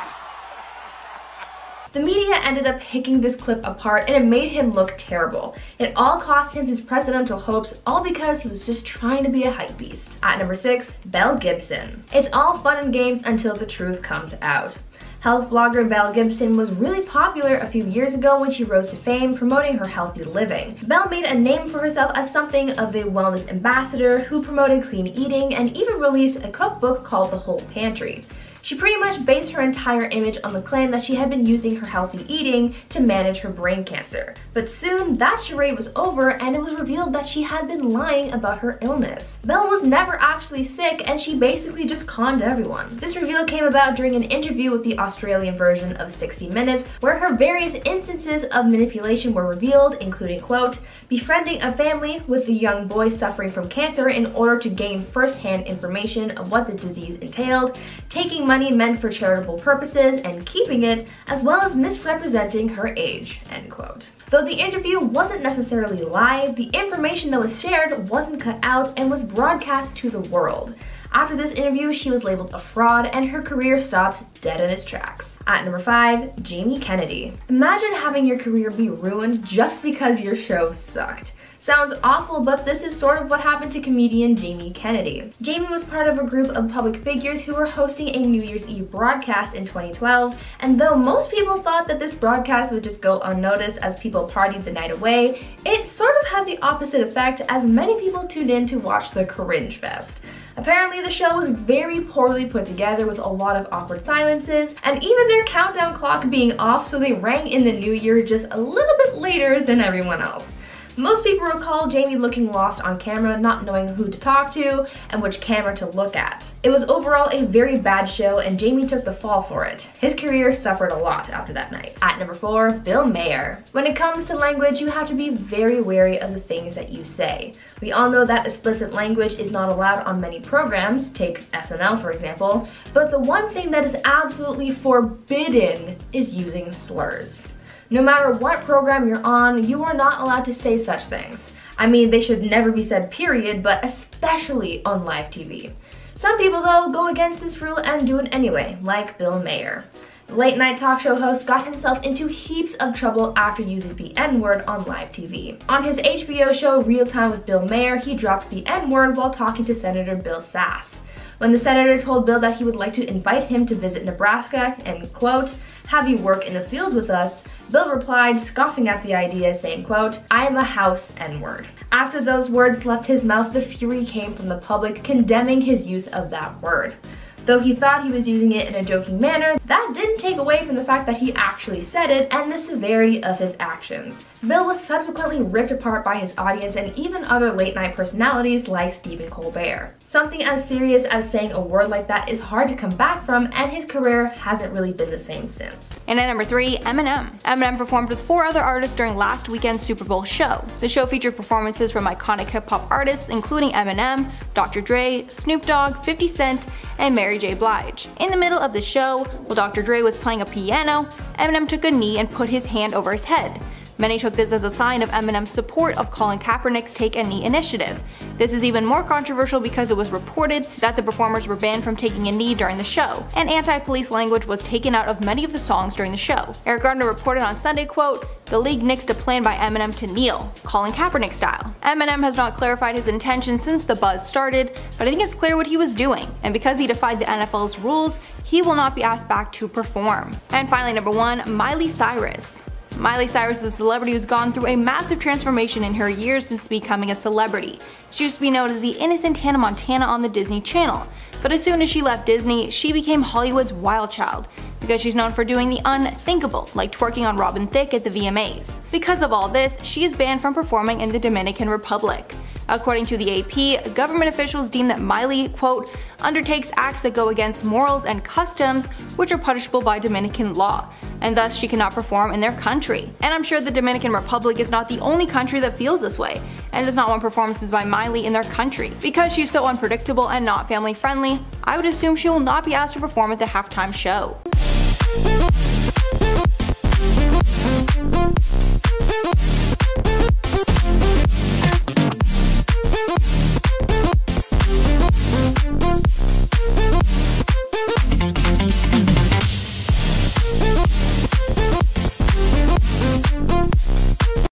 The media ended up picking this clip apart and it made him look terrible. It all cost him his presidential hopes, all because he was just trying to be a hype beast. At number 6, Belle Gibson. It's all fun and games until the truth comes out. Health blogger Belle Gibson was really popular a few years ago when she rose to fame promoting her healthy living. Belle made a name for herself as something of a wellness ambassador who promoted clean eating and even released a cookbook called The Whole Pantry. She pretty much based her entire image on the claim that she had been using her healthy eating to manage her brain cancer. But soon that charade was over and it was revealed that she had been lying about her illness. Belle was never actually sick and she basically just conned everyone. This reveal came about during an interview with the Australian version of 60 Minutes where her various instances of manipulation were revealed, including quote, "befriending a family with a young boy suffering from cancer in order to gain first-hand information of what the disease entailed, taking money meant for charitable purposes and keeping it, as well as misrepresenting her age," end quote. Though the interview wasn't necessarily live, the information that was shared wasn't cut out and was broadcast to the world. After this interview, she was labeled a fraud and her career stopped dead in its tracks. At number 5, Jamie Kennedy. Imagine having your career be ruined just because your show sucked. Sounds awful, but this is sort of what happened to comedian Jamie Kennedy. Jamie was part of a group of public figures who were hosting a New Year's Eve broadcast in 2012, and though most people thought that this broadcast would just go unnoticed as people partied the night away, it sort of had the opposite effect as many people tuned in to watch the cringe fest. Apparently the show was very poorly put together with a lot of awkward silences and even their countdown clock being off, so they rang in the new year just a little bit later than everyone else. Most people recall Jamie looking lost on camera, not knowing who to talk to and which camera to look at. It was overall a very bad show and Jamie took the fall for it. His career suffered a lot after that night. At number 4, Bill Maher. When it comes to language, you have to be very wary of the things that you say. We all know that explicit language is not allowed on many programs, take SNL for example, but the one thing that is absolutely forbidden is using slurs. No matter what program you're on, you are not allowed to say such things. I mean, they should never be said period, but especially on live TV. Some people though go against this rule and do it anyway, like Bill Maher. The late night talk show host got himself into heaps of trouble after using the N-word on live TV. On his HBO show Real Time with Bill Maher, he dropped the N-word while talking to Senator Bill Sass. When the senator told Bill that he would like to invite him to visit Nebraska and, quote, have you work in the fields with us, Bill replied, scoffing at the idea, saying, quote, I am a house N-word. After those words left his mouth, the fury came from the public condemning his use of that word. Though he thought he was using it in a joking manner, that didn't take away from the fact that he actually said it and the severity of his actions. Bill was subsequently ripped apart by his audience and even other late night personalities like Stephen Colbert. Something as serious as saying a word like that is hard to come back from, and his career hasn't really been the same since. And at number 3, Eminem. Eminem performed with 4 other artists during last weekend's Super Bowl show. The show featured performances from iconic hip-hop artists including Eminem, Dr. Dre, Snoop Dogg, 50 Cent, and Mary J. Blige. In the middle of the show, while Dr. Dre was playing a piano, Eminem took a knee and put his hand over his head. Many took this as a sign of Eminem's support of Colin Kaepernick's Take a Knee initiative. This is even more controversial because it was reported that the performers were banned from taking a knee during the show, and anti-police language was taken out of many of the songs during the show. Eric Gardner reported on Sunday, quote, the league nixed a plan by Eminem to kneel, Colin Kaepernick style. Eminem has not clarified his intention since the buzz started, but I think it's clear what he was doing, and because he defied the NFL's rules, he will not be asked back to perform. And finally, number 1, Miley Cyrus. Miley Cyrus is a celebrity who's gone through a massive transformation in her years since becoming a celebrity. She used to be known as the innocent Hannah Montana on the Disney Channel, but as soon as she left Disney, she became Hollywood's wild child, because she's known for doing the unthinkable, like twerking on Robin Thicke at the VMAs. Because of all this, she is banned from performing in the Dominican Republic. According to the AP, government officials deem that Miley, quote, undertakes acts that go against morals and customs which are punishable by Dominican law, and thus she cannot perform in their country. And I'm sure the Dominican Republic is not the only country that feels this way, and does not want performances by Miley in their country. Because she's so unpredictable and not family friendly, I would assume she will not be asked to perform at the halftime show.